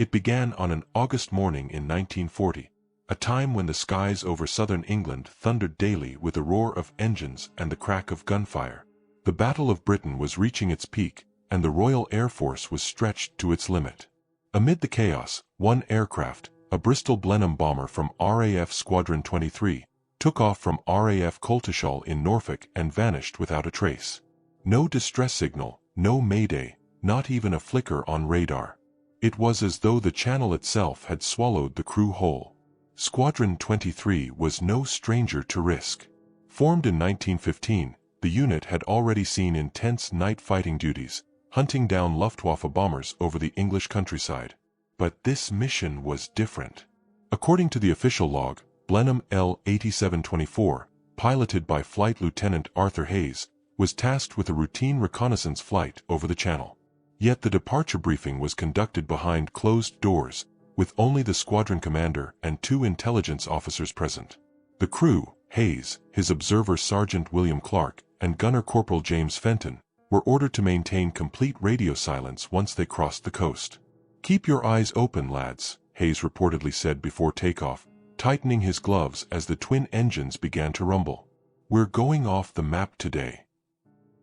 It began on an August morning in 1940, a time when the skies over southern England thundered daily with the roar of engines and the crack of gunfire. The Battle of Britain was reaching its peak, and the Royal Air Force was stretched to its limit. Amid the chaos, one aircraft, a Bristol Blenheim bomber from RAF Squadron 23, took off from RAF Coltishall in Norfolk and vanished without a trace. No distress signal, no mayday, not even a flicker on radar. It was as though the channel itself had swallowed the crew whole. Squadron 23 was no stranger to risk. Formed in 1915, the unit had already seen intense night fighting duties, hunting down Luftwaffe bombers over the English countryside. But this mission was different. According to the official log, Blenheim L-8724, piloted by Flight Lieutenant Arthur Hayes, was tasked with a routine reconnaissance flight over the channel. Yet the departure briefing was conducted behind closed doors, with only the squadron commander and 2 intelligence officers present. The crew, Hayes, his observer Sergeant William Clark, and Gunner Corporal James Fenton, were ordered to maintain complete radio silence once they crossed the coast. "Keep your eyes open, lads," Hayes reportedly said before takeoff, tightening his gloves as the twin engines began to rumble. "We're going off the map today."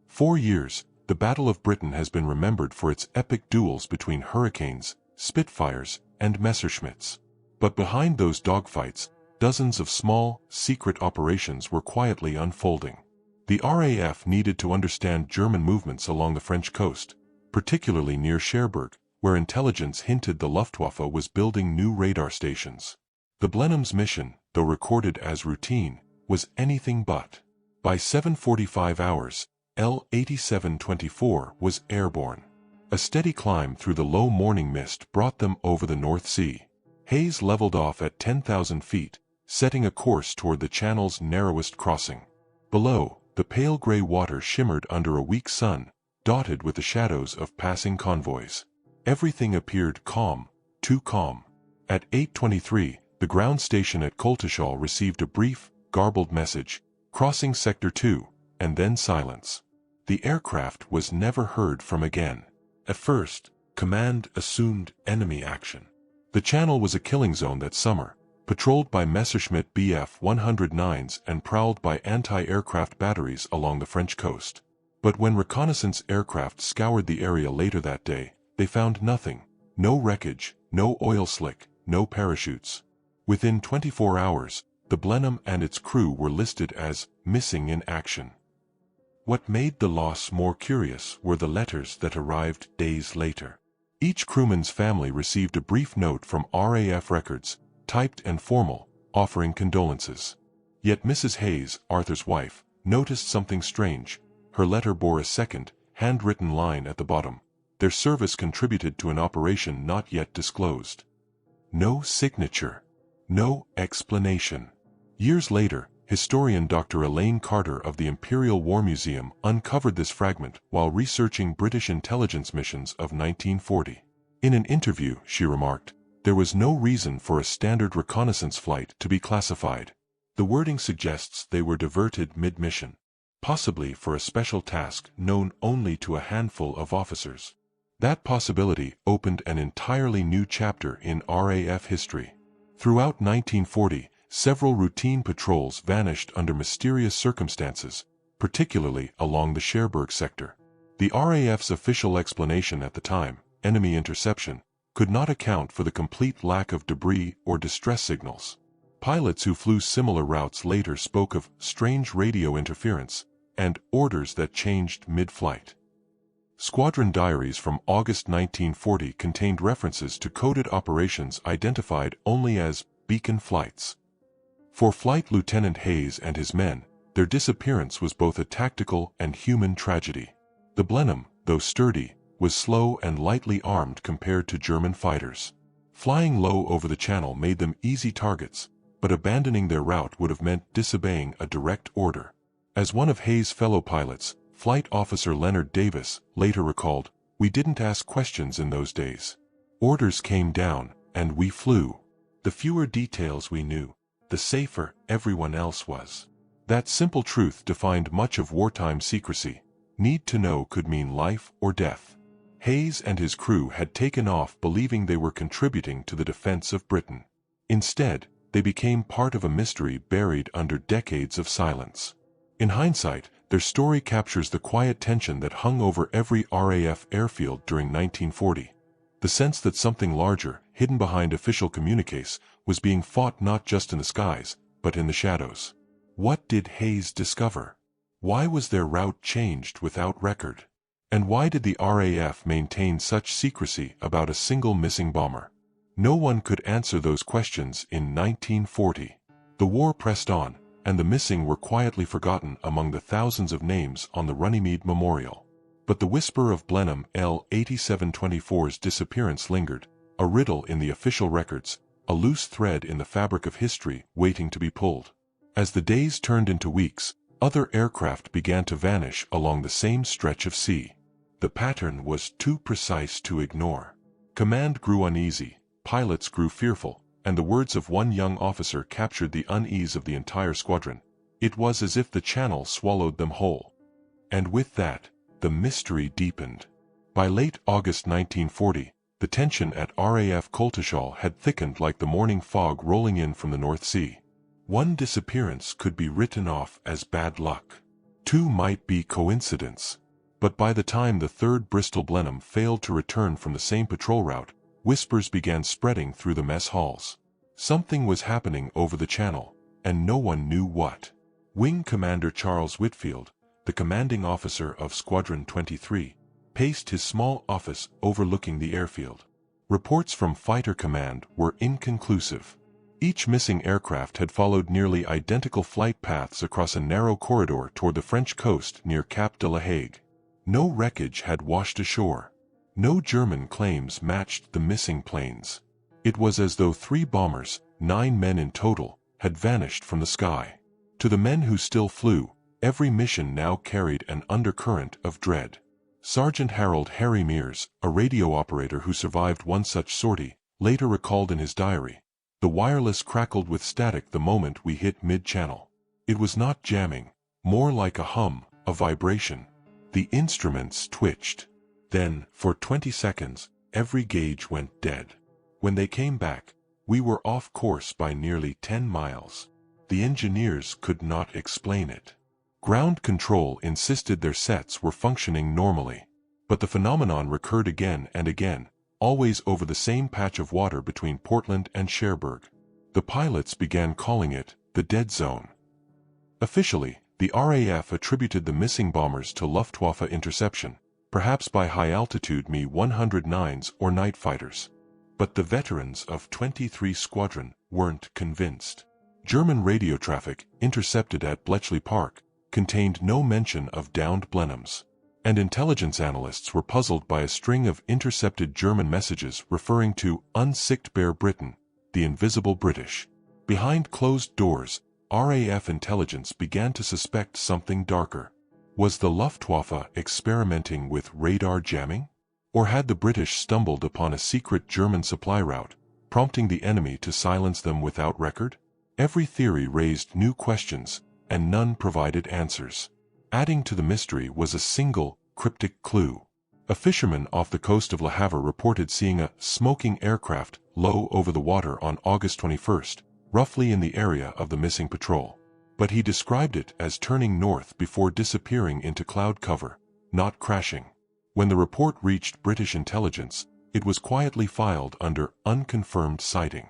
4 years, the Battle of Britain has been remembered for its epic duels between Hurricanes, Spitfires, and Messerschmitts. But behind those dogfights, dozens of small, secret operations were quietly unfolding. The RAF needed to understand German movements along the French coast, particularly near Cherbourg, where intelligence hinted the Luftwaffe was building new radar stations. The Blenheim's mission, though recorded as routine, was anything but. By 7:45 hours, L-8724 was airborne. A steady climb through the low morning mist brought them over the North Sea. Hayes leveled off at 10,000 feet, setting a course toward the channel's narrowest crossing. Below, the pale gray water shimmered under a weak sun, dotted with the shadows of passing convoys. Everything appeared calm, too calm. At 8:23, the ground station at Coltishall received a brief, garbled message, "Crossing Sector 2, and then silence." The aircraft was never heard from again. At first, command assumed enemy action. The channel was a killing zone that summer, patrolled by Messerschmitt Bf-109s and prowled by anti-aircraft batteries along the French coast. But when reconnaissance aircraft scoured the area later that day, they found nothing. No wreckage, no oil slick, no parachutes. Within 24 hours, the Blenheim and its crew were listed as missing in action. What made the loss more curious were the letters that arrived days later. Each crewman's family received a brief note from RAF records, typed and formal, offering condolences. Yet Mrs. Hayes, Arthur's wife, noticed something strange. Her letter bore a second, handwritten line at the bottom. Their service contributed to an operation not yet disclosed. No signature. No explanation. Years later, historian Dr. Elaine Carter of the Imperial War Museum uncovered this fragment while researching British intelligence missions of 1940. In an interview, she remarked, "There was no reason for a standard reconnaissance flight to be classified. The wording suggests they were diverted mid-mission, possibly for a special task known only to a handful of officers." That possibility opened an entirely new chapter in RAF history. Throughout 1940, several routine patrols vanished under mysterious circumstances, particularly along the Cherbourg sector. The RAF's official explanation at the time, enemy interception, could not account for the complete lack of debris or distress signals. Pilots who flew similar routes later spoke of strange radio interference and orders that changed mid-flight. Squadron diaries from August 1940 contained references to coded operations identified only as beacon flights. For Flight Lieutenant Hayes and his men, their disappearance was both a tactical and human tragedy. The Blenheim, though sturdy, was slow and lightly armed compared to German fighters. Flying low over the channel made them easy targets, but abandoning their route would have meant disobeying a direct order. As one of Hayes' fellow pilots, Flight Officer Leonard Davis, later recalled, "We didn't ask questions in those days. Orders came down, and we flew. The fewer details we knew, the safer everyone else was." That simple truth defined much of wartime secrecy. Need to know could mean life or death. Hayes and his crew had taken off believing they were contributing to the defense of Britain. Instead, they became part of a mystery buried under decades of silence. In hindsight, their story captures the quiet tension that hung over every RAF airfield during 1940. The sense that something larger, hidden behind official communiques, was being fought not just in the skies, but in the shadows. What did Hayes discover? Why was their route changed without record? And why did the RAF maintain such secrecy about a single missing bomber? No one could answer those questions in 1940. The war pressed on, and the missing were quietly forgotten among the thousands of names on the Runnymede Memorial. But the whisper of Blenheim L-8724's disappearance lingered, a riddle in the official records, a loose thread in the fabric of history waiting to be pulled. As the days turned into weeks, other aircraft began to vanish along the same stretch of sea. The pattern was too precise to ignore. Command grew uneasy, pilots grew fearful, and the words of one young officer captured the unease of the entire squadron. It was as if the channel swallowed them whole. And with that, the mystery deepened. By late August 1940, the tension at RAF Coltishall had thickened like the morning fog rolling in from the North Sea. One disappearance could be written off as bad luck. Two might be coincidence. But by the time the 3rd Bristol Blenheim failed to return from the same patrol route, whispers began spreading through the mess halls. Something was happening over the channel, and no one knew what. Wing Commander Charles Whitfield, the commanding officer of Squadron 23, paced his small office overlooking the airfield. Reports from Fighter Command were inconclusive. Each missing aircraft had followed nearly identical flight paths across a narrow corridor toward the French coast near Cap de la Hague. No wreckage had washed ashore. No German claims matched the missing planes. It was as though 3 bombers, 9 men in total, had vanished from the sky. To the men who still flew, every mission now carried an undercurrent of dread. Sergeant Harold Harry Mears, a radio operator who survived one such sortie, later recalled in his diary, "The wireless crackled with static the moment we hit mid-channel. It was not jamming, more like a hum, a vibration. The instruments twitched. Then, for 20 seconds, every gauge went dead. When they came back, we were off course by nearly 10 miles. The engineers could not explain it. Ground control insisted their sets were functioning normally. But the phenomenon recurred again and again, always over the same patch of water between Portland and Cherbourg. The pilots began calling it the dead zone." Officially, the RAF attributed the missing bombers to Luftwaffe interception, perhaps by high-altitude Me-109s or night fighters. But the veterans of 23 Squadron weren't convinced. German radio traffic, intercepted at Bletchley Park, contained no mention of downed Blenheims. And intelligence analysts were puzzled by a string of intercepted German messages referring to unsicked Bear Britain, the invisible British. Behind closed doors, RAF intelligence began to suspect something darker. Was the Luftwaffe experimenting with radar jamming? Or had the British stumbled upon a secret German supply route, prompting the enemy to silence them without record? Every theory raised new questions, and none provided answers. Adding to the mystery was a single, cryptic clue. A fisherman off the coast of Le Havre reported seeing a smoking aircraft low over the water on August 21st, roughly in the area of the missing patrol. But he described it as turning north before disappearing into cloud cover, not crashing. When the report reached British intelligence, it was quietly filed under unconfirmed sighting.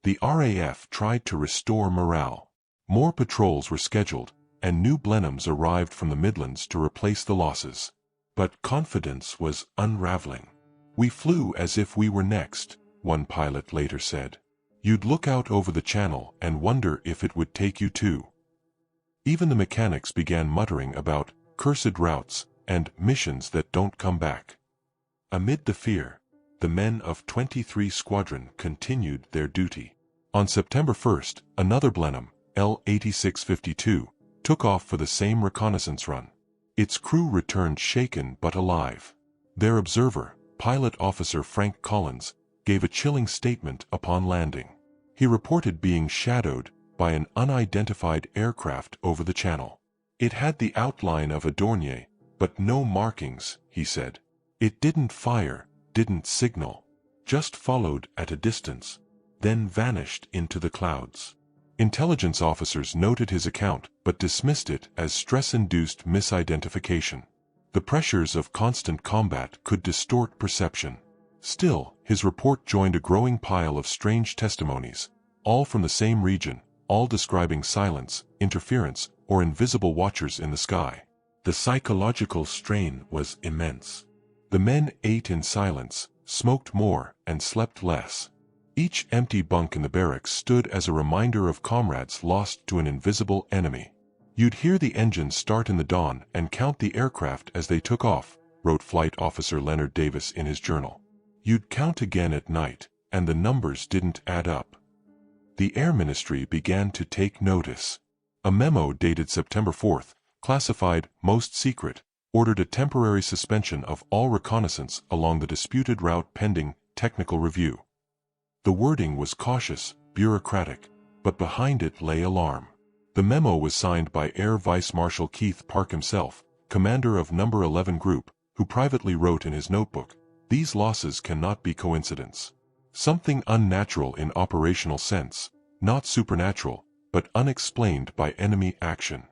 The RAF tried to restore morale. More patrols were scheduled, and new Blenheims arrived from the Midlands to replace the losses. But confidence was unraveling. "We flew as if we were next," one pilot later said. "You'd look out over the channel and wonder if it would take you too." Even the mechanics began muttering about cursed routes and missions that don't come back. Amid the fear, the men of 23 Squadron continued their duty. On September 1st, another Blenheim, L-8652, took off for the same reconnaissance run. Its crew returned shaken but alive. Their observer, Pilot Officer Frank Collins, gave a chilling statement upon landing. He reported being shadowed by an unidentified aircraft over the channel. "It had the outline of a Dornier, but no markings," he said. It didn't fire, didn't signal, just followed at a distance, then vanished into the clouds. Intelligence officers noted his account but dismissed it as stress-induced misidentification. The pressures of constant combat could distort perception. Still, his report joined a growing pile of strange testimonies, all from the same region, all describing silence, interference, or invisible watchers in the sky. The psychological strain was immense. The men ate in silence, smoked more, and slept less. Each empty bunk in the barracks stood as a reminder of comrades lost to an invisible enemy. "You'd hear the engines start in the dawn and count the aircraft as they took off," wrote Flight Officer Leonard Davis in his journal. "You'd count again at night, and the numbers didn't add up." The Air Ministry began to take notice. A memo dated September 4th, classified "Most Secret," ordered a temporary suspension of all reconnaissance along the disputed route pending technical review. The wording was cautious, bureaucratic, but behind it lay alarm. The memo was signed by Air Vice Marshal Keith Park himself, commander of No. 11 Group, who privately wrote in his notebook, "These losses cannot be coincidence. Something unnatural in operational sense, not supernatural, but unexplained by enemy action."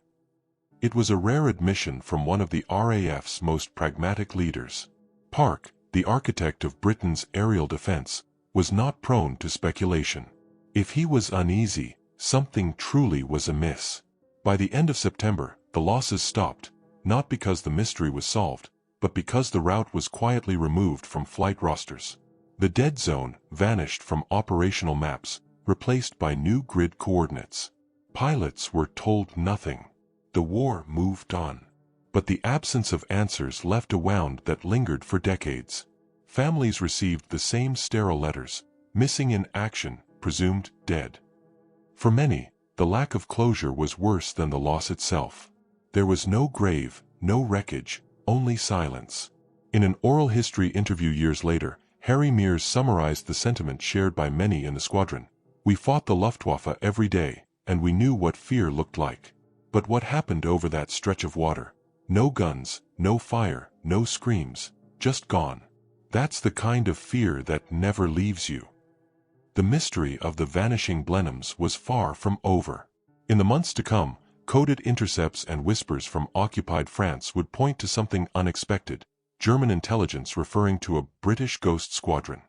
It was a rare admission from one of the RAF's most pragmatic leaders. Park, the architect of Britain's aerial defense, was not prone to speculation. If he was uneasy, something truly was amiss. By the end of September, the losses stopped, not because the mystery was solved, but because the route was quietly removed from flight rosters. The dead zone vanished from operational maps, replaced by new grid coordinates. Pilots were told nothing. The war moved on. But the absence of answers left a wound that lingered for decades. Families received the same sterile letters, missing in action, presumed dead. For many, the lack of closure was worse than the loss itself. There was no grave, no wreckage, only silence. In an oral history interview years later, Harry Mears summarized the sentiment shared by many in the squadron. "We fought the Luftwaffe every day, and we knew what fear looked like. But what happened over that stretch of water? No guns, no fire, no screams, just gone. That's the kind of fear that never leaves you." The mystery of the vanishing Blenheims was far from over. In the months to come, coded intercepts and whispers from occupied France would point to something unexpected, German intelligence referring to a British ghost squadron.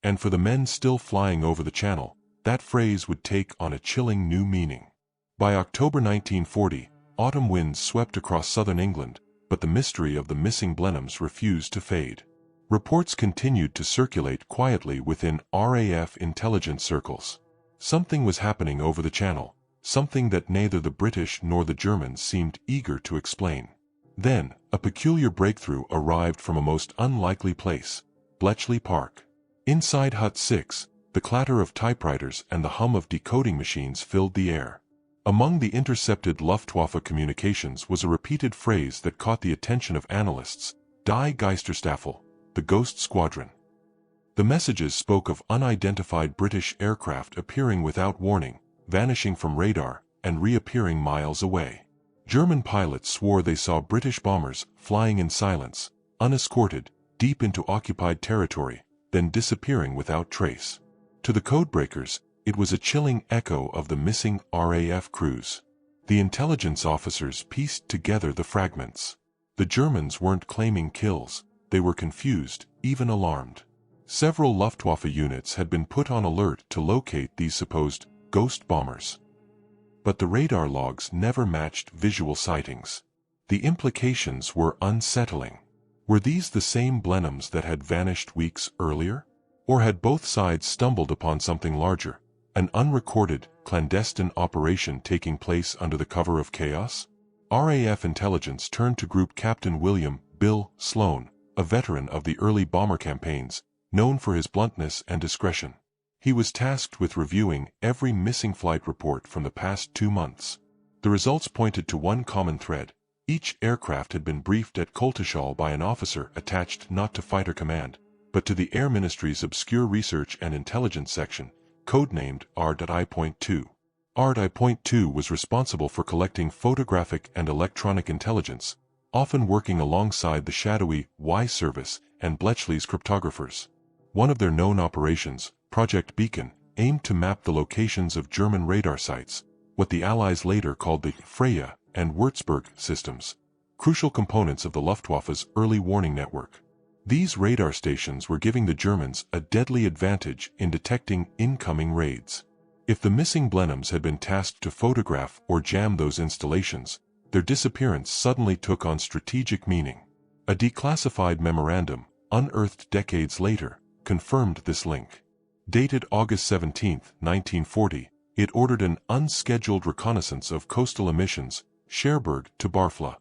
And for the men still flying over the Channel, that phrase would take on a chilling new meaning. By October 1940, autumn winds swept across southern England, but the mystery of the missing Blenheims refused to fade. Reports continued to circulate quietly within RAF intelligence circles. Something was happening over the Channel, something that neither the British nor the Germans seemed eager to explain. Then, a peculiar breakthrough arrived from a most unlikely place, Bletchley Park. Inside Hut 6, the clatter of typewriters and the hum of decoding machines filled the air. Among the intercepted Luftwaffe communications was a repeated phrase that caught the attention of analysts: "Die Geisterstaffel," the ghost squadron. The messages spoke of unidentified British aircraft appearing without warning, vanishing from radar, and reappearing miles away. German pilots swore they saw British bombers flying in silence, unescorted, deep into occupied territory, then disappearing without trace. To the codebreakers, it was a chilling echo of the missing RAF crews. The intelligence officers pieced together the fragments. The Germans weren't claiming kills, they were confused, even alarmed. Several Luftwaffe units had been put on alert to locate these supposed ghost bombers. But the radar logs never matched visual sightings. The implications were unsettling. Were these the same Blenheims that had vanished weeks earlier? Or had both sides stumbled upon something larger, an unrecorded, clandestine operation taking place under the cover of chaos? RAF intelligence turned to Group Captain William "Bill" Sloan, a veteran of the early bomber campaigns, known for his bluntness and discretion. He was tasked with reviewing every missing flight report from the past 2 months. The results pointed to one common thread. Each aircraft had been briefed at Coltishall by an officer attached not to Fighter Command, but to the Air Ministry's obscure research and intelligence section, codenamed RAI.2. RAI.2 was responsible for collecting photographic and electronic intelligence, often working alongside the shadowy WWII service and Bletchley's cryptographers. One of their known operations, Project Beacon, aimed to map the locations of German radar sites, what the Allies later called the Freya and Würzburg systems, crucial components of the Luftwaffe's early warning network. These radar stations were giving the Germans a deadly advantage in detecting incoming raids. If the missing Blenheims had been tasked to photograph or jam those installations, their disappearance suddenly took on strategic meaning. A declassified memorandum, unearthed decades later, confirmed this link. Dated August 17, 1940, it ordered an unscheduled reconnaissance of coastal emissions, Cherbourg to Barfla.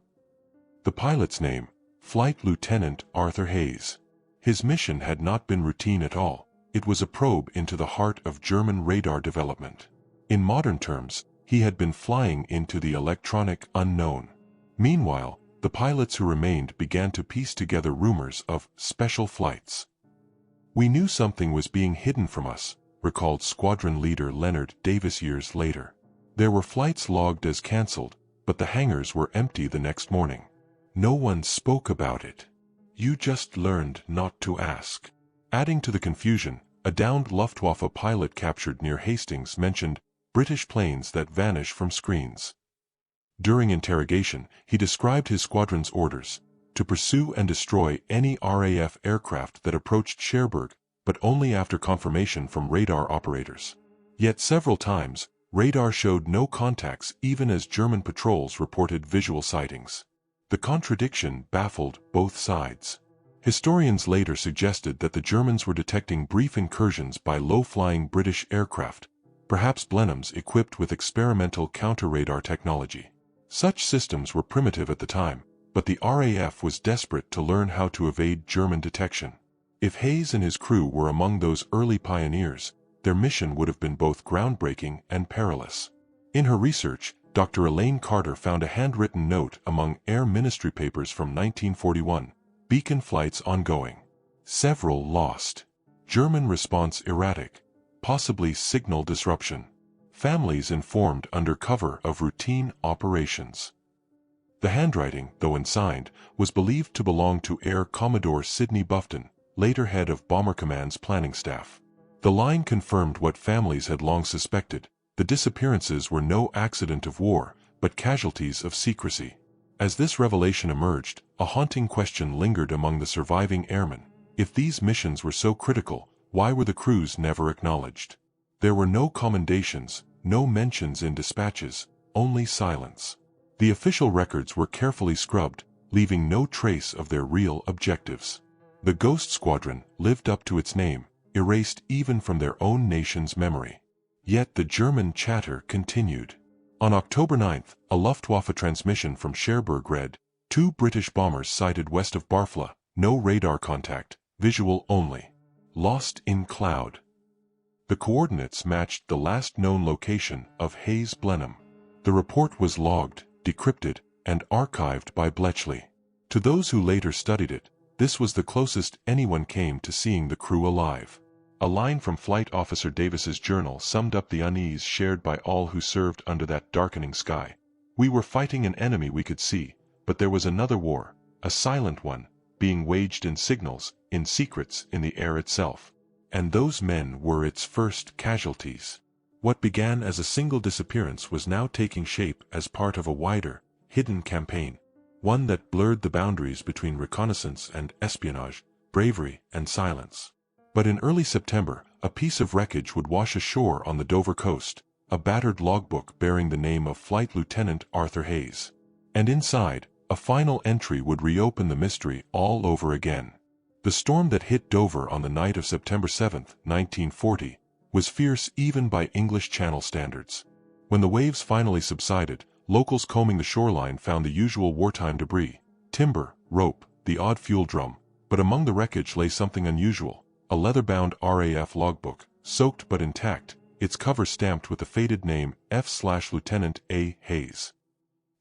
The pilot's name, Flight Lieutenant Arthur Hayes. His mission had not been routine at all. It was a probe into the heart of German radar development. In modern terms, he had been flying into the electronic unknown. Meanwhile, the pilots who remained began to piece together rumors of special flights. "We knew something was being hidden from us," recalled squadron leader Leonard Davis years later. "There were flights logged as cancelled, but the hangars were empty the next morning. No one spoke about it. You just learned not to ask." Adding to the confusion, a downed Luftwaffe pilot captured near Hastings mentioned British planes that vanish from screens. During interrogation, he described his squadron's orders to pursue and destroy any RAF aircraft that approached Cherbourg, but only after confirmation from radar operators. Yet several times, radar showed no contacts even as German patrols reported visual sightings. The contradiction baffled both sides. Historians later suggested that the Germans were detecting brief incursions by low-flying British aircraft, perhaps Blenheims equipped with experimental counter-radar technology. Such systems were primitive at the time, but the RAF was desperate to learn how to evade German detection. If Hayes and his crew were among those early pioneers, their mission would have been both groundbreaking and perilous. In her research, Dr. Elaine Carter found a handwritten note among Air Ministry papers from 1941, "Beacon flights ongoing. Several lost. German response erratic. Possibly signal disruption. Families informed under cover of routine operations." The handwriting, though unsigned, was believed to belong to Air Commodore Sidney Bufton, later head of Bomber Command's planning staff. The line confirmed what families had long suspected: the disappearances were no accident of war, but casualties of secrecy. As this revelation emerged, a haunting question lingered among the surviving airmen. If these missions were so critical, why were the crews never acknowledged? There were no commendations, no mentions in dispatches, only silence. The official records were carefully scrubbed, leaving no trace of their real objectives. The Ghost Squadron lived up to its name, erased even from their own nation's memory. Yet the German chatter continued. On October 9, a Luftwaffe transmission from Cherbourg read, "2 British bombers sighted west of Barfla, no radar contact, visual only. Lost in cloud." The coordinates matched the last known location of Hayes Blenheim. The report was logged, decrypted, and archived by Bletchley. To those who later studied it, this was the closest anyone came to seeing the crew alive. A line from Flight Officer Davis's journal summed up the unease shared by all who served under that darkening sky. "We were fighting an enemy we could see, but there was another war, a silent one, being waged in signals, in secrets in the air itself. And those men were its first casualties." What began as a single disappearance was now taking shape as part of a wider, hidden campaign, one that blurred the boundaries between reconnaissance and espionage, bravery and silence. But in early September, a piece of wreckage would wash ashore on the Dover coast, a battered logbook bearing the name of Flight Lieutenant Arthur Hayes. And inside, a final entry would reopen the mystery all over again. The storm that hit Dover on the night of September 7, 1940, was fierce even by English Channel standards. When the waves finally subsided, locals combing the shoreline found the usual wartime debris: timber, rope, the odd fuel drum. But among the wreckage lay something unusual: a leather-bound RAF logbook, soaked but intact, its cover stamped with the faded name F/Lieutenant A. Hayes.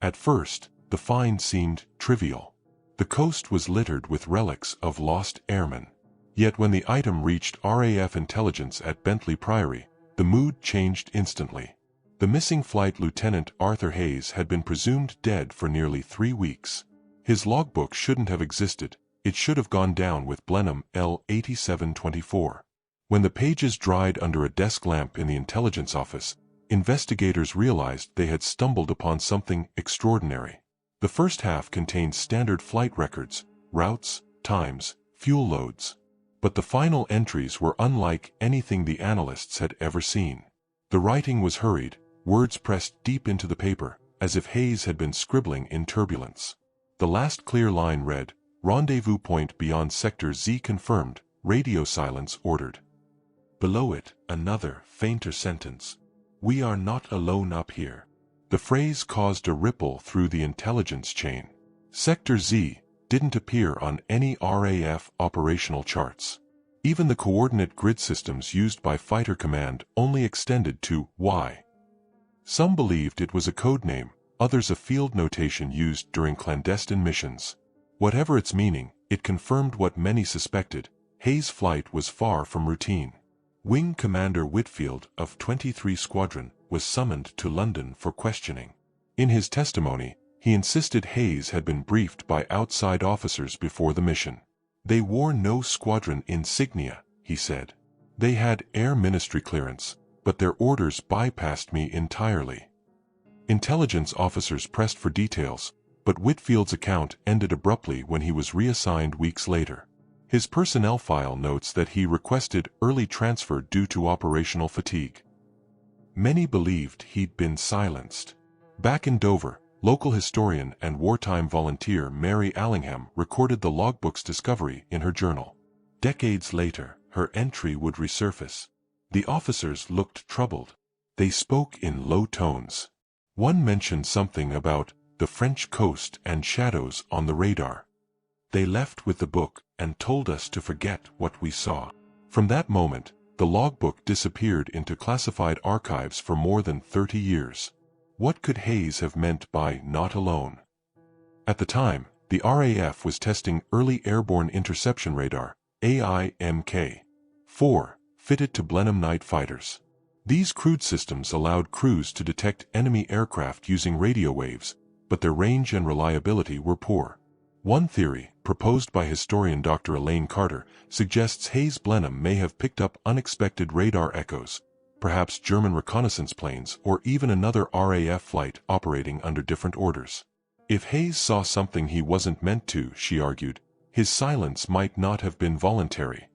At first, the find seemed trivial. The coast was littered with relics of lost airmen. Yet when the item reached RAF intelligence at Bentley Priory, the mood changed instantly. The missing Flight Lieutenant Arthur Hayes had been presumed dead for nearly 3 weeks. His logbook shouldn't have existed, it should have gone down with Blenheim L8724. When the pages dried under a desk lamp in the intelligence office, investigators realized they had stumbled upon something extraordinary. The first half contained standard flight records, routes, times, fuel loads. But the final entries were unlike anything the analysts had ever seen. The writing was hurried, words pressed deep into the paper, as if Hayes had been scribbling in turbulence. The last clear line read, "Rendezvous point beyond Sector Z confirmed, radio silence ordered." Below it, another, fainter sentence. "We are not alone up here." The phrase caused a ripple through the intelligence chain. Sector Z didn't appear on any RAF operational charts. Even the coordinate grid systems used by Fighter Command only extended to Y. Some believed it was a code name, others a field notation used during clandestine missions. Whatever its meaning, it confirmed what many suspected: Hayes' flight was far from routine. Wing Commander Whitfield of 23 Squadron was summoned to London for questioning. In his testimony, he insisted Hayes had been briefed by outside officers before the mission. "They wore no squadron insignia," he said. "They had Air Ministry clearance, but their orders bypassed me entirely." Intelligence officers pressed for details, but Whitfield's account ended abruptly when he was reassigned weeks later. His personnel file notes that he requested early transfer due to operational fatigue. Many believed he'd been silenced. Back in Dover, local historian and wartime volunteer Mary Allingham recorded the logbook's discovery in her journal. Decades later, her entry would resurface. The officers looked troubled. They spoke in low tones. One mentioned something about the French coast and shadows on the radar. "They left with the book and told us to forget what we saw." From that moment, the logbook disappeared into classified archives for more than 30 years. What could Hayes have meant by "not alone"? At the time, the RAF was testing early airborne interception radar, AIMK-4, fitted to Blenheim night fighters. These crude systems allowed crews to detect enemy aircraft using radio waves, but their range and reliability were poor. One theory, proposed by historian Dr. Elaine Carter, suggests Hayes Blenheim may have picked up unexpected radar echoes, perhaps German reconnaissance planes or even another RAF flight operating under different orders. If Hayes saw something he wasn't meant to, she argued, his silence might not have been voluntary.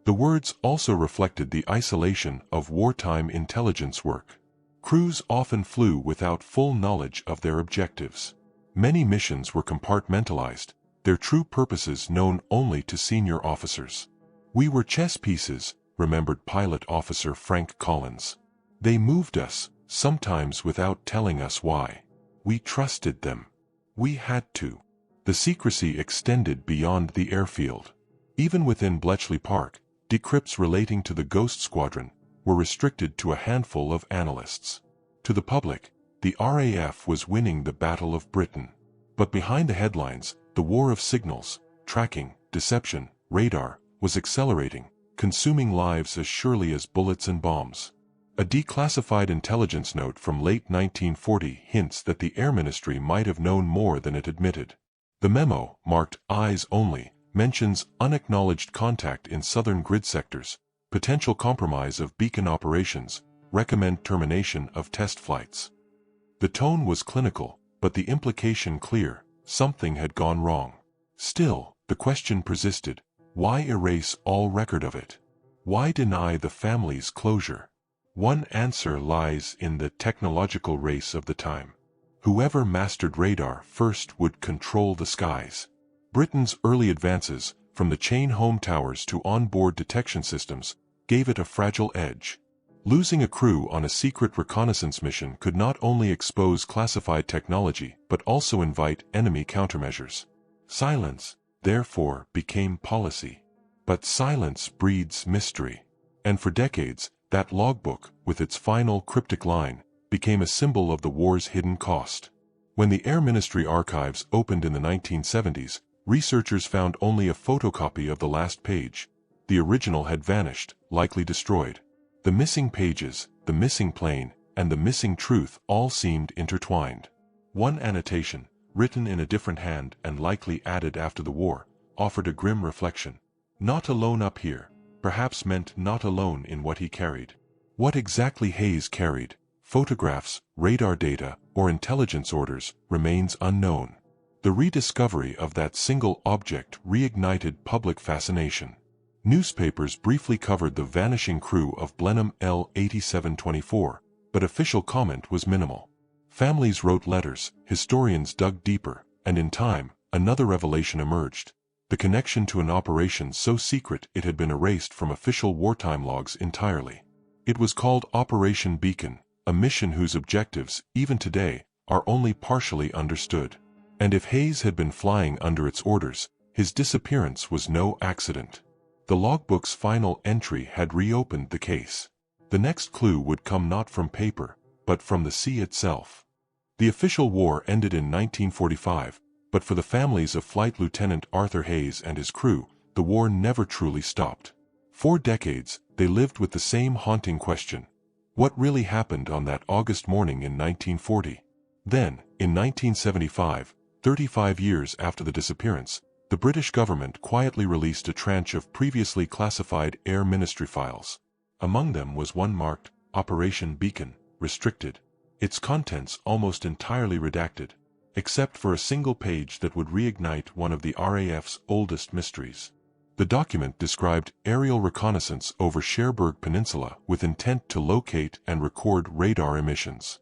The words also reflected the isolation of wartime intelligence work. Crews often flew without full knowledge of their objectives. Many missions were compartmentalized, their true purposes known only to senior officers. "We were chess pieces," remembered pilot officer Frank Collins. "They moved us, sometimes without telling us why. We trusted them. We had to." The secrecy extended beyond the airfield. Even within Bletchley Park, decrypts relating to the Ghost Squadron were restricted to a handful of analysts. To the public, the RAF was winning the Battle of Britain. But behind the headlines, the war of signals, tracking, deception, radar, was accelerating, consuming lives as surely as bullets and bombs. A declassified intelligence note from late 1940 hints that the Air Ministry might have known more than it admitted. The memo, marked "Eyes Only," mentions unacknowledged contact in southern grid sectors, potential compromise of beacon operations, recommend termination of test flights. The tone was clinical, but the implication clear: something had gone wrong. Still, the question persisted: why erase all record of it? Why deny the families closure? One answer lies in the technological race of the time. Whoever mastered radar first would control the skies. Britain's early advances, from the chain home towers to onboard detection systems, gave it a fragile edge. Losing a crew on a secret reconnaissance mission could not only expose classified technology but also invite enemy countermeasures. Silence, therefore, became policy. But silence breeds mystery. And for decades, that logbook, with its final cryptic line, became a symbol of the war's hidden cost. When the Air Ministry archives opened in the 1970s, researchers found only a photocopy of the last page. The original had vanished, likely destroyed. The missing pages, the missing plane, and the missing truth all seemed intertwined. One annotation, written in a different hand and likely added after the war, offered a grim reflection. Not alone up here, perhaps meant not alone in what he carried. What exactly Hayes carried, photographs, radar data, or intelligence orders, remains unknown. The rediscovery of that single object reignited public fascination. Newspapers briefly covered the vanishing crew of Blenheim L-8724, but official comment was minimal. Families wrote letters, historians dug deeper, and in time, another revelation emerged. The connection to an operation so secret it had been erased from official wartime logs entirely. It was called Operation Beacon, a mission whose objectives, even today, are only partially understood. And if Hayes had been flying under its orders, his disappearance was no accident. The logbook's final entry had reopened the case. The next clue would come not from paper, but from the sea itself. The official war ended in 1945, but for the families of Flight Lieutenant Arthur Hayes and his crew, the war never truly stopped. For decades, they lived with the same haunting question: what really happened on that August morning in 1940? Then, in 1975, 35 years after the disappearance, the British government quietly released a tranche of previously classified Air Ministry files. Among them was one marked Operation Beacon, restricted, its contents almost entirely redacted, except for a single page that would reignite one of the RAF's oldest mysteries. The document described aerial reconnaissance over Cherbourg Peninsula with intent to locate and record radar emissions.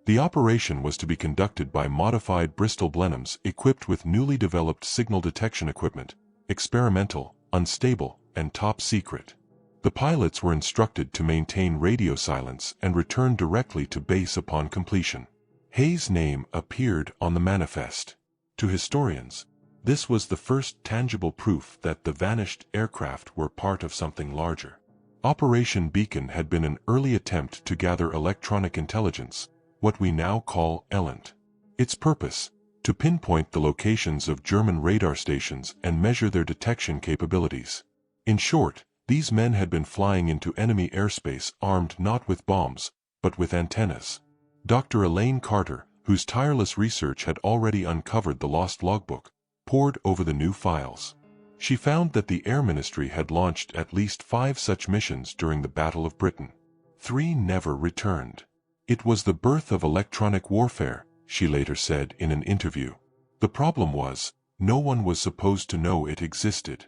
The operation was to be conducted by modified Bristol Blenheims equipped with newly developed signal detection equipment, experimental, unstable, and top secret. The pilots were instructed to maintain radio silence and return directly to base upon completion. Hayes' name appeared on the manifest. To historians, this was the first tangible proof that the vanished aircraft were part of something larger. Operation Beacon had been an early attempt to gather electronic intelligence, what we now call ELINT. Its purpose: to pinpoint the locations of German radar stations and measure their detection capabilities. In short, these men had been flying into enemy airspace armed not with bombs, but with antennas. Dr. Elaine Carter, whose tireless research had already uncovered the lost logbook, pored over the new files. She found that the Air Ministry had launched at least 5 such missions during the Battle of Britain. 3 never returned. It was the birth of electronic warfare, she later said in an interview. The problem was, no one was supposed to know it existed.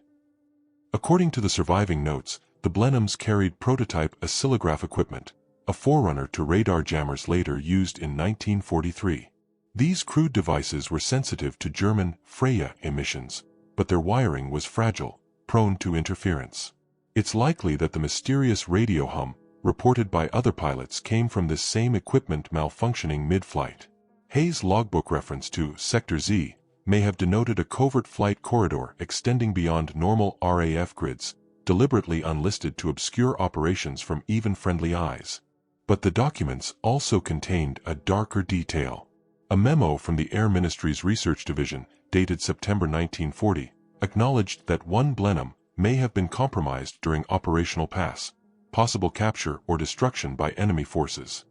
According to the surviving notes, the Blenheims carried prototype oscillograph equipment, a forerunner to radar jammers later used in 1943. These crude devices were sensitive to German Freya emissions, but their wiring was fragile, prone to interference. It's likely that the mysterious radio hum, reported by other pilots, came from this same equipment malfunctioning mid-flight. Hayes' logbook reference to Sector Z may have denoted a covert flight corridor extending beyond normal RAF grids, deliberately unlisted to obscure operations from even friendly eyes. But the documents also contained a darker detail. A memo from the Air Ministry's Research Division, dated September 1940, acknowledged that one Blenheim may have been compromised during operational pass, possible capture or destruction by enemy forces.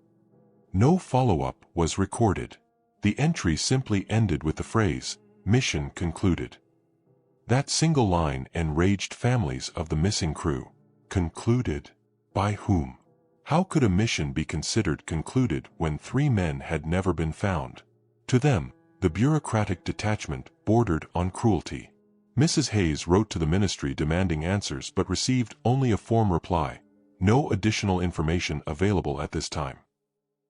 No follow-up was recorded. The entry simply ended with the phrase, "Mission concluded." That single line enraged families of the missing crew. Concluded? By whom? How could a mission be considered concluded when 3 men had never been found? To them, the bureaucratic detachment bordered on cruelty. Mrs. Hayes wrote to the ministry demanding answers but received only a form reply: no additional information available at this time.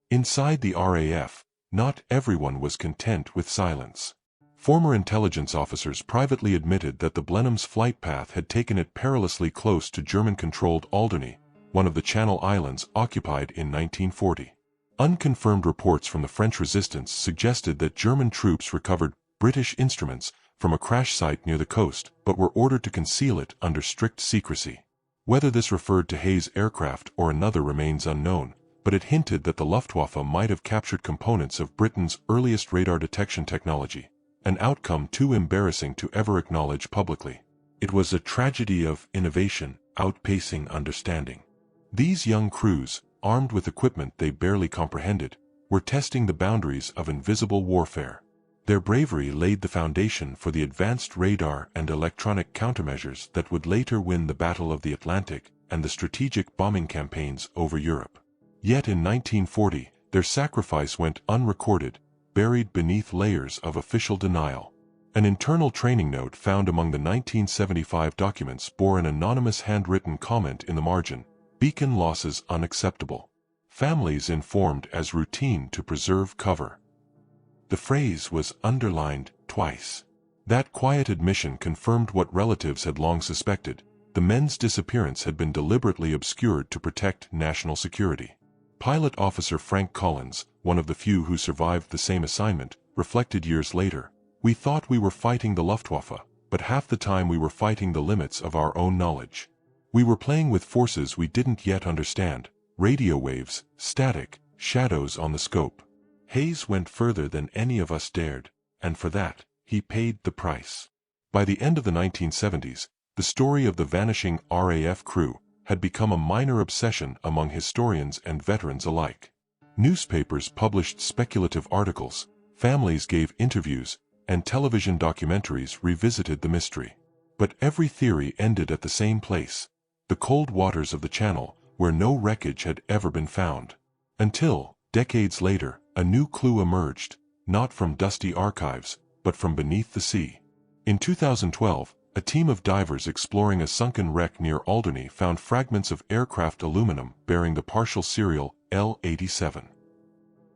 Inside the RAF, not everyone was content with silence. Former intelligence officers privately admitted that the Blenheim's flight path had taken it perilously close to German-controlled Alderney, one of the Channel Islands occupied in 1940. Unconfirmed reports from the French resistance suggested that German troops recovered British instruments from a crash site near the coast but were ordered to conceal it under strict secrecy. Whether this referred to Hayes' aircraft or another remains unknown, but it hinted that the Luftwaffe might have captured components of Britain's earliest radar detection technology, an outcome too embarrassing to ever acknowledge publicly. It was a tragedy of innovation outpacing understanding. These young crews, armed with equipment they barely comprehended, were testing the boundaries of invisible warfare. Their bravery laid the foundation for the advanced radar and electronic countermeasures that would later win the Battle of the Atlantic and the strategic bombing campaigns over Europe. Yet in 1940, their sacrifice went unrecorded, buried beneath layers of official denial. An internal training note found among the 1975 documents bore an anonymous handwritten comment in the margin: "Beacon losses unacceptable. Families informed as routine to preserve cover." The phrase was underlined twice. That quiet admission confirmed what relatives had long suspected: the men's disappearance had been deliberately obscured to protect national security. Pilot Officer Frank Collins, one of the few who survived the same assignment, reflected years later: "We thought we were fighting the Luftwaffe, but half the time we were fighting the limits of our own knowledge. We were playing with forces we didn't yet understand: radio waves, static, shadows on the scope." Hayes went further than any of us dared, and for that, he paid the price. By the end of the 1970s, the story of the vanishing RAF crew had become a minor obsession among historians and veterans alike. Newspapers published speculative articles, families gave interviews, and television documentaries revisited the mystery. But every theory ended at the same place: the cold waters of the Channel, where no wreckage had ever been found. Until, decades later, a new clue emerged, not from dusty archives, but from beneath the sea. In 2012, a team of divers exploring a sunken wreck near Alderney found fragments of aircraft aluminum bearing the partial serial L87.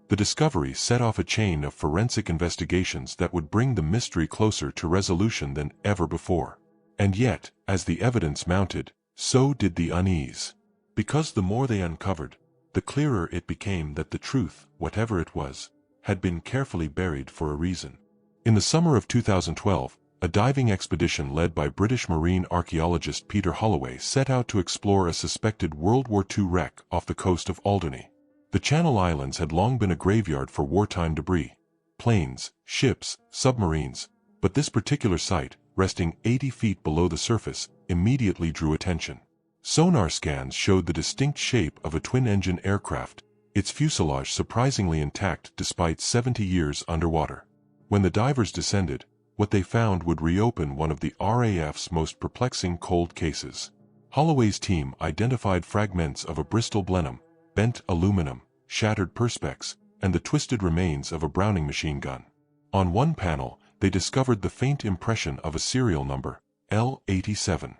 The discovery set off a chain of forensic investigations that would bring the mystery closer to resolution than ever before. And yet, as the evidence mounted, so did the unease. Because the more they uncovered, the clearer it became that the truth, whatever it was, had been carefully buried for a reason. In the summer of 2012, a diving expedition led by British marine archaeologist Peter Holloway set out to explore a suspected World War II wreck off the coast of Alderney. The Channel Islands had long been a graveyard for wartime debris: planes, ships, submarines, but this particular site, resting 80 feet below the surface, immediately drew attention. Sonar scans showed the distinct shape of a twin-engine aircraft, its fuselage surprisingly intact despite 70 years underwater. When the divers descended, what they found would reopen one of the RAF's most perplexing cold cases. Holloway's team identified fragments of a Bristol Blenheim, bent aluminum, shattered perspex, and the twisted remains of a Browning machine gun. On one panel, they discovered the faint impression of a serial number, L87.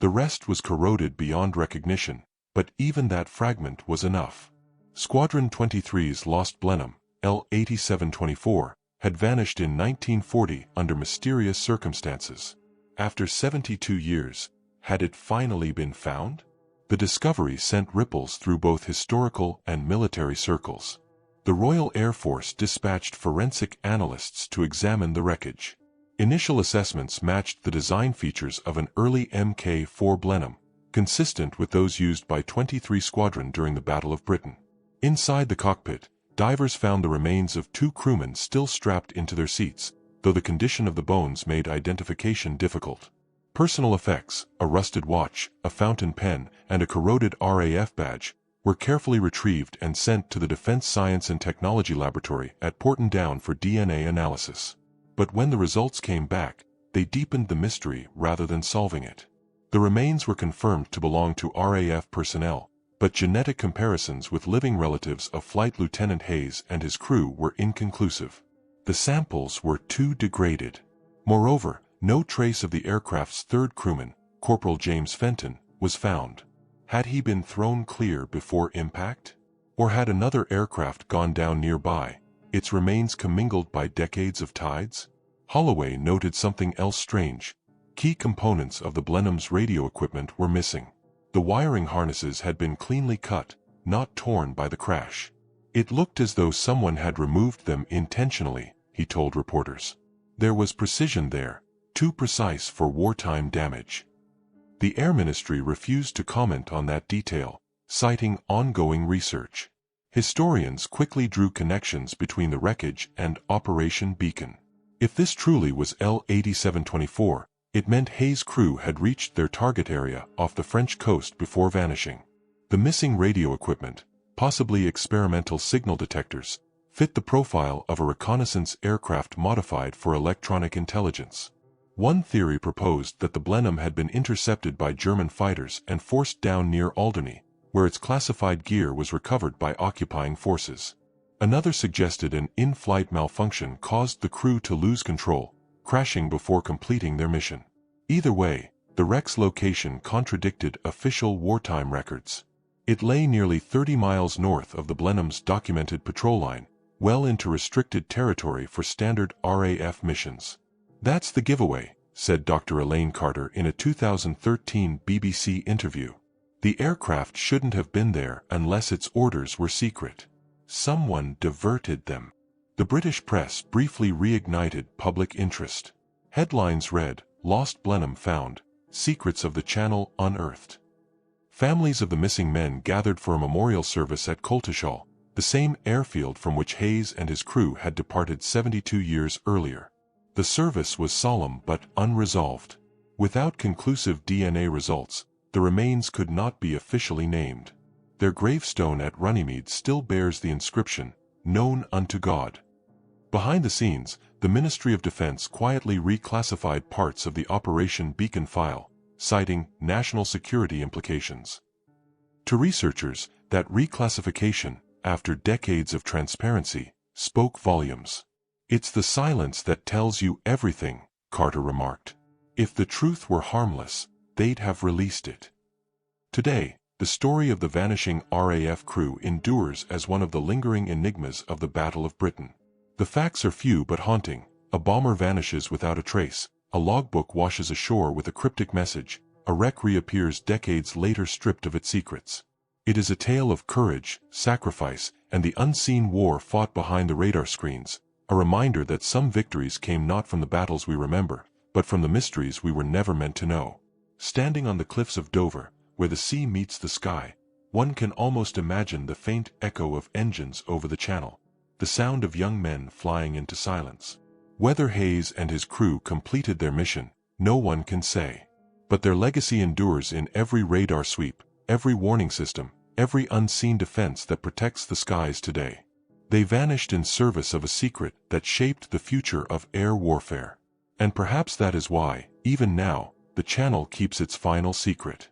The rest was corroded beyond recognition, but even that fragment was enough. Squadron 23's lost Blenheim, L8724, had vanished in 1940 under mysterious circumstances. After 72 years, had it finally been found? The discovery sent ripples through both historical and military circles. The Royal Air Force dispatched forensic analysts to examine the wreckage. Initial assessments matched the design features of an early Mk4 Blenheim, consistent with those used by 23 Squadron during the Battle of Britain. Inside the cockpit, divers found the remains of 2 crewmen still strapped into their seats, though the condition of the bones made identification difficult. Personal effects, a rusted watch, a fountain pen, and a corroded RAF badge, were carefully retrieved and sent to the Defense Science and Technology Laboratory at Porton Down for DNA analysis. But when the results came back, they deepened the mystery rather than solving it. The remains were confirmed to belong to RAF personnel, but genetic comparisons with living relatives of Flight Lieutenant Hayes and his crew were inconclusive. The samples were too degraded. Moreover, no trace of the aircraft's third crewman, Corporal James Fenton, was found. Had he been thrown clear before impact? Or had another aircraft gone down nearby, its remains commingled by decades of tides? Holloway noted something else strange. Key components of the Blenheim's radio equipment were missing. The wiring harnesses had been cleanly cut, not torn by the crash. It looked as though someone had removed them intentionally, he told reporters. There was precision there, too precise for wartime damage. The Air Ministry refused to comment on that detail, citing ongoing research. Historians quickly drew connections between the wreckage and Operation Beacon. If this truly was L8724, it meant Hayes' crew had reached their target area off the French coast before vanishing. The missing radio equipment, possibly experimental signal detectors, fit the profile of a reconnaissance aircraft modified for electronic intelligence. One theory proposed that the Blenheim had been intercepted by German fighters and forced down near Alderney, where its classified gear was recovered by occupying forces. Another suggested an in-flight malfunction caused the crew to lose control, crashing before completing their mission. Either way, the wreck's location contradicted official wartime records. It lay nearly 30 miles north of the Blenheim's documented patrol line, well into restricted territory for standard RAF missions. "That's the giveaway," said Dr. Elaine Carter in a 2013 BBC interview. "The aircraft shouldn't have been there unless its orders were secret. Someone diverted them." The British press briefly reignited public interest. Headlines read, "Lost Blenheim Found, Secrets of the Channel Unearthed." Families of the missing men gathered for a memorial service at Coltishall, the same airfield from which Hayes and his crew had departed 72 years earlier. The service was solemn but unresolved. Without conclusive DNA results, the remains could not be officially named. Their gravestone at Runnymede still bears the inscription, "Known unto God." Behind the scenes, the Ministry of Defense quietly reclassified parts of the Operation Beacon file, citing national security implications. To researchers, that reclassification, after decades of transparency, spoke volumes. "It's the silence that tells you everything," Carter remarked. "If the truth were harmless, they'd have released it." Today, the story of the vanishing RAF crew endures as one of the lingering enigmas of the Battle of Britain. The facts are few but haunting. A bomber vanishes without a trace, a logbook washes ashore with a cryptic message, a wreck reappears decades later stripped of its secrets. It is a tale of courage, sacrifice, and the unseen war fought behind the radar screens, a reminder that some victories came not from the battles we remember, but from the mysteries we were never meant to know. Standing on the cliffs of Dover, where the sea meets the sky, one can almost imagine the faint echo of engines over the channel, the sound of young men flying into silence. Whether Hayes and his crew completed their mission, no one can say. But their legacy endures in every radar sweep, every warning system, every unseen defense that protects the skies today. They vanished in service of a secret that shaped the future of air warfare. And perhaps that is why, even now, the Channel keeps its final secret.